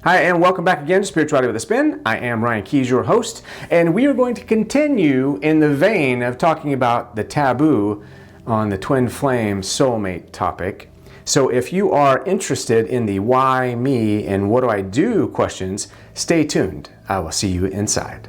Hi, and welcome back again to Spirituality with a Spin. I am Ryan Keys, your host, and we are going to continue in the vein of talking about the taboo on the twin flame soulmate topic. So if you are interested in the why me and what do I do questions, stay tuned. I will see you inside.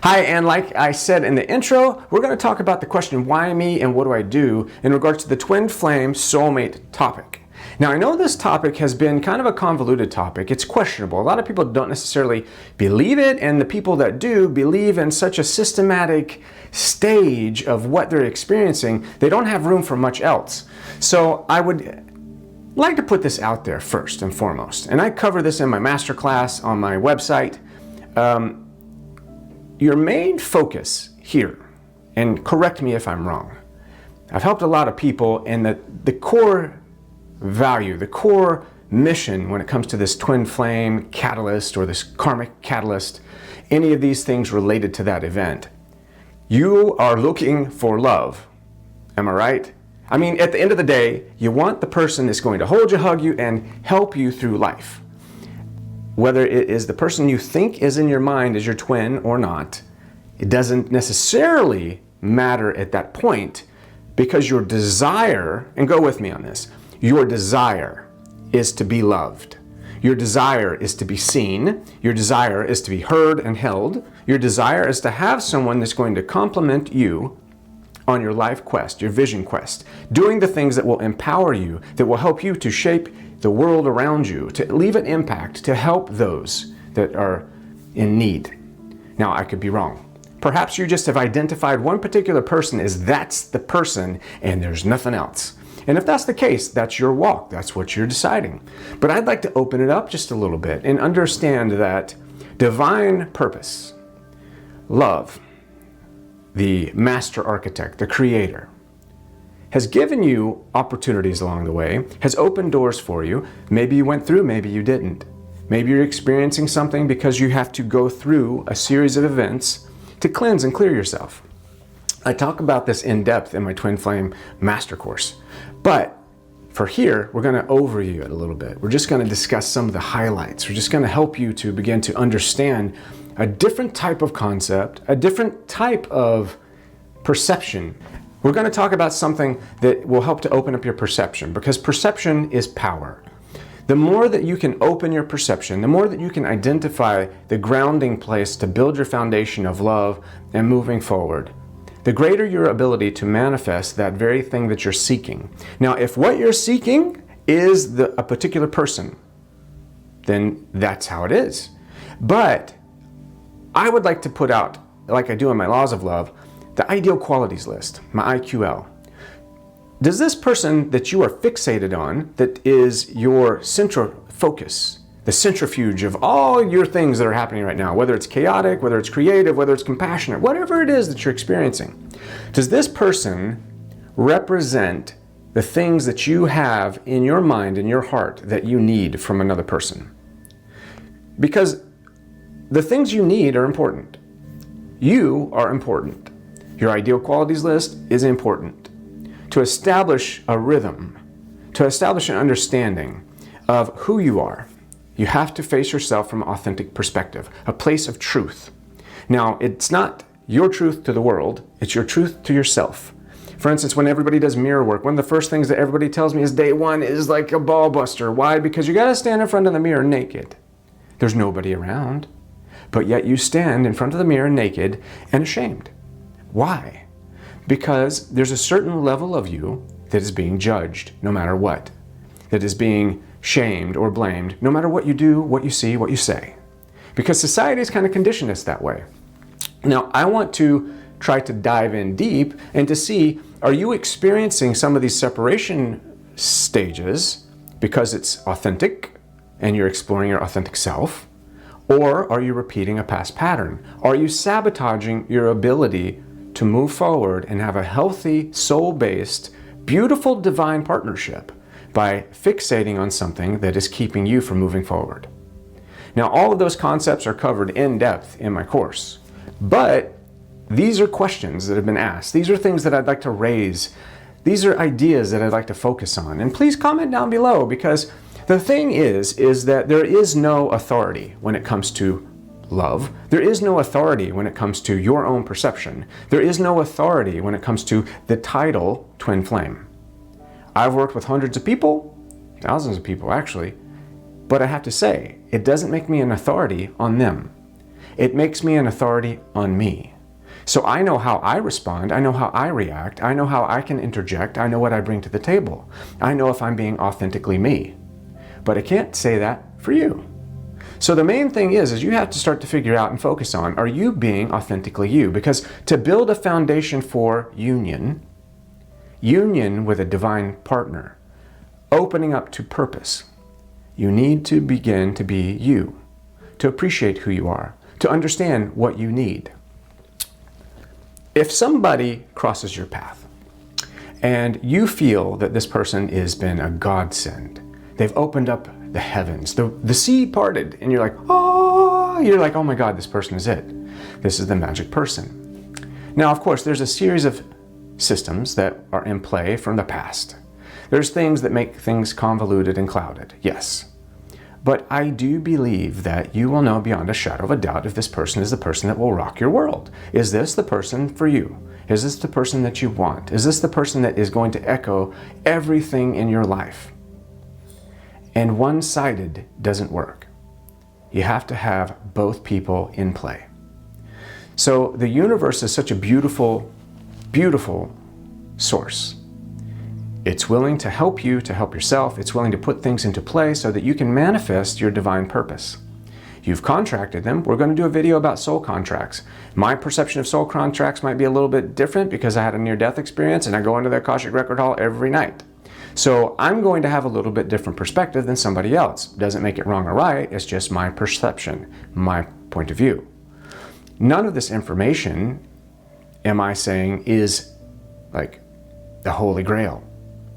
Hi, and like I said in the intro, we're going to talk about the question, why me and what do I do, in regards to the twin flame soulmate topic. Now, I know this topic has been kind of a convoluted topic. It's questionable. A lot of people don't necessarily believe it, and the people that do believe in such a systematic stage of what they're experiencing, they don't have room for much else. So I would like to put this out there first and foremost, and I cover this in my masterclass on my website. Your main focus here, and correct me if I'm wrong, I've helped a lot of people, and the core value, the core mission when it comes to this twin flame catalyst or this karmic catalyst, any of these things related to that event, you are looking for love. Am I right? I mean, at the end of the day, you want the person that's going to hold you, hug you, and help you through life. Whether it is the person you think is in your mind as your twin or not, it doesn't necessarily matter at that point, because your desire, and go with me on this, your desire is to be loved. Your desire is to be seen. Your desire is to be heard and held. Your desire is to have someone that's going to complement you on your life quest, your vision quest, doing the things that will empower you, that will help you to shape the world around you, to leave an impact, to help those that are in need. Now, I could be wrong. Perhaps you just have identified one particular person as that's the person and there's nothing else. And if that's the case, that's your walk. That's what you're deciding. But I'd like to open it up just a little bit and understand that divine purpose, love, the master architect, the creator, has given you opportunities along the way, has opened doors for you. Maybe you went through, maybe you didn't. Maybe you're experiencing something because you have to go through a series of events to cleanse and clear yourself. I talk about this in depth in my Twin Flame Master Course. But for here, we're going to overview it a little bit. We're just going to discuss some of the highlights. We're just going to help you to begin to understand a different type of concept, a different type of perception. We're going to talk about something that will help to open up your perception, because perception is power. The more that you can open your perception, the more that you can identify the grounding place to build your foundation of love and moving forward, the greater your ability to manifest that very thing that you're seeking. Now, if what you're seeking is a particular person, then that's how it is. But I would like to put out, like I do in my Laws of Love, the ideal qualities list, my IQL. Does this person that you are fixated on, that is your central focus, the centrifuge of all your things that are happening right now, whether it's chaotic, whether it's creative, whether it's compassionate, whatever it is that you're experiencing, does this person represent the things that you have in your mind, in your heart, that you need from another person? Because the things you need are important. You are important. Your ideal qualities list is important to establish a rhythm, to establish an understanding of who you are. You have to face yourself from an authentic perspective, a place of truth. Now, it's not your truth to the world, it's your truth to yourself. For instance, when everybody does mirror work, one of the first things that everybody tells me is day one is like a ball buster. Why? Because you got to stand in front of the mirror naked. There's nobody around, but yet you stand in front of the mirror naked and ashamed. Why? Because there's a certain level of you that is being judged no matter what, that is being shamed or blamed no matter what you do, what you see, what you say. Because society has kind of conditioned us that way. Now, I want to try to dive in deep and to see, are you experiencing some of these separation stages because it's authentic and you're exploring your authentic self? Or are you repeating a past pattern? Are you sabotaging your ability to move forward and have a healthy, soul-based, beautiful divine partnership by fixating on something that is keeping you from moving forward? Now, all of those concepts are covered in depth in my course, but these are questions that have been asked. These are things that I'd like to raise. These are ideas that I'd like to focus on. And please comment down below, because the thing is that there is no authority when it comes to love. There is no authority when it comes to your own perception. There is no authority when it comes to the title twin flame. I've worked with hundreds of people, thousands of people actually, but I have to say, it doesn't make me an authority on them. It makes me an authority on me. So I know how I respond, I know how I react, I know how I can interject, I know what I bring to the table. I know if I'm being authentically me. But I can't say that for you. So the main thing is you have to start to figure out and focus on, are you being authentically you? Because to build a foundation for union with a divine partner, opening up to purpose, you need to begin to be you, to appreciate who you are, to understand what you need. If somebody crosses your path and you feel that this person has been a godsend, they've opened up the heavens, the sea parted, and you're like, oh my God, this person is it. This is the magic person. Now, of course, there's a series of systems that are in play from the past. There's things that make things convoluted and clouded, yes. But I do believe that you will know beyond a shadow of a doubt if this person is the person that will rock your world. Is this the person for you? Is this the person that you want? Is this the person that is going to echo everything in your life? And one-sided doesn't work. You have to have both people in play. So the universe is such a beautiful, beautiful source. It's willing to help you to help yourself. It's willing to put things into play so that you can manifest your divine purpose. You've contracted them. We're going to do a video about soul contracts. My perception of soul contracts might be a little bit different because I had a near-death experience and I go into the Akashic Record Hall every night. So I'm going to have a little bit different perspective than somebody else. Doesn't make it wrong or right. It's just my perception, my point of view. None of this information, am I saying, is like the Holy Grail.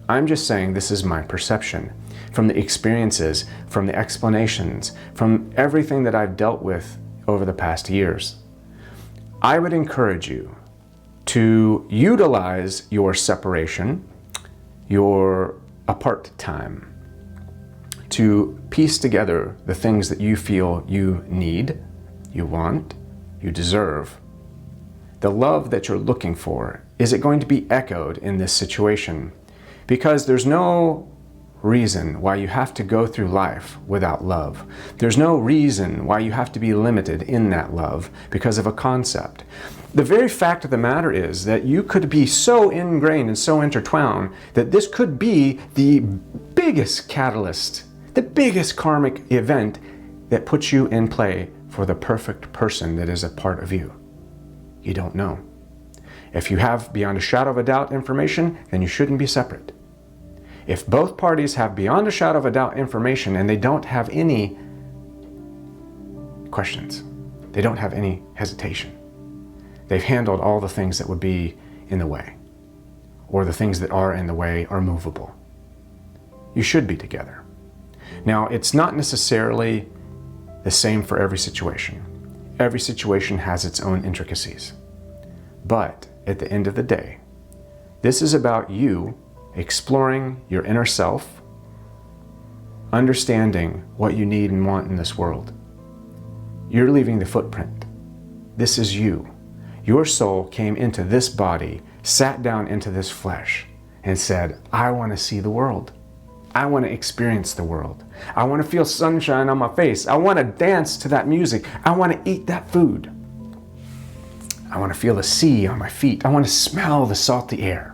I'm just saying this is my perception from the experiences, from the explanations, from everything that I've dealt with over the past years. I would encourage you to utilize your separation, your apart time, to piece together the things that you feel you need, you want, you deserve. The love that you're looking for, is it going to be echoed in this situation? Because there's no reason why you have to go through life without love. There's no reason why you have to be limited in that love because of a concept. The very fact of the matter is that you could be so ingrained and so intertwined that this could be the biggest catalyst, the biggest karmic event that puts you in play for the perfect person that is a part of you. You don't know. If you have beyond a shadow of a doubt information, then you shouldn't be separate. If both parties have beyond a shadow of a doubt information and they don't have any questions, they don't have any hesitation, they've handled all the things that would be in the way, or the things that are in the way are movable, you should be together. Now, it's not necessarily the same for every situation. Every situation has its own intricacies. But at the end of the day, this is about you exploring your inner self, understanding what you need and want in this world. You're leaving the footprint. This is you. Your soul came into this body, sat down into this flesh, and said, I want to see the world. I want to experience the world. I want to feel sunshine on my face. I want to dance to that music. I want to eat that food. I want to feel the sea on my feet. I want to smell the salty air.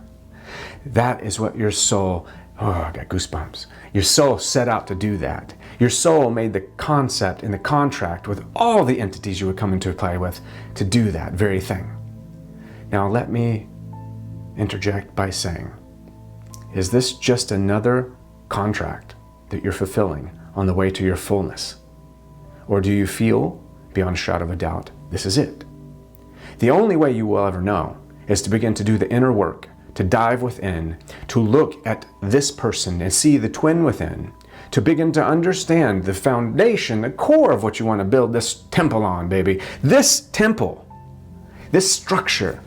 That is what your soul, I got goosebumps. Your soul set out to do that. Your soul made the concept and the contract with all the entities you would come into play with to do that very thing. Now let me interject by saying, is this just another contract that you're fulfilling on the way to your fullness? Or do you feel, beyond a shadow of a doubt, this is it? The only way you will ever know is to begin to do the inner work, to dive within, to look at this person and see the twin within, to begin to understand the foundation, the core of what you want to build this temple on, baby. This temple, this structure,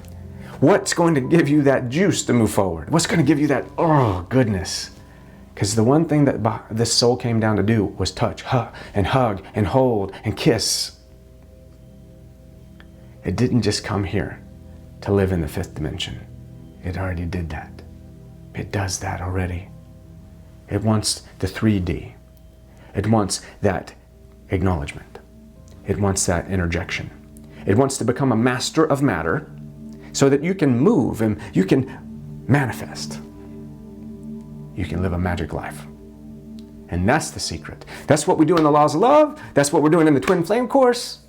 what's going to give you that juice to move forward? What's going to give you that, oh, goodness? Because the one thing that this soul came down to do was touch, and hug, and hold, and kiss. It didn't just come here to live in the fifth dimension. It already did that. It does that already. It wants the 3D. It wants that acknowledgement. It wants that interjection. It wants to become a master of matter so that you can move and you can manifest. You can live a magic life. And that's the secret. That's what we do in the Laws of Love. That's what we're doing in the Twin Flame course.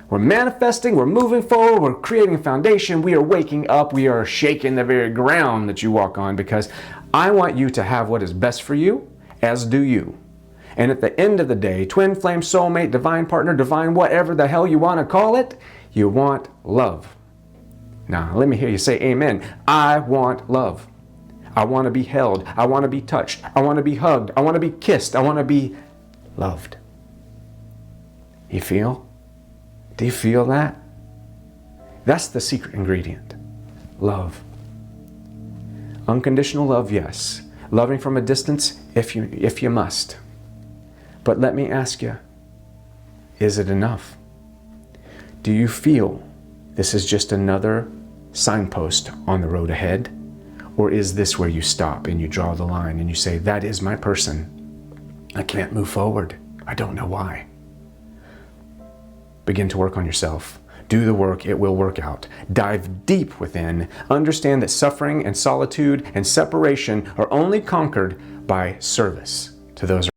We're manifesting, we're moving forward, we're creating a foundation, we are waking up, we are shaking the very ground that you walk on, because I want you to have what is best for you, as do you. And at the end of the day, twin flame, soulmate, divine partner, divine whatever the hell you want to call it, you want love. Now, let me hear you say amen. I want love. I want to be held. I want to be touched. I want to be hugged. I want to be kissed. I want to be loved. You feel? Do you feel that? That's the secret ingredient. Love. Unconditional love, yes. Loving from a distance, if you must. But let me ask you, is it enough? Do you feel this is just another signpost on the road ahead? Or is this where you stop and you draw the line and you say, that is my person. I can't move forward. I don't know why. Begin to work on yourself. Do the work, it will work out. Dive deep within. Understand that suffering and solitude and separation are only conquered by service to those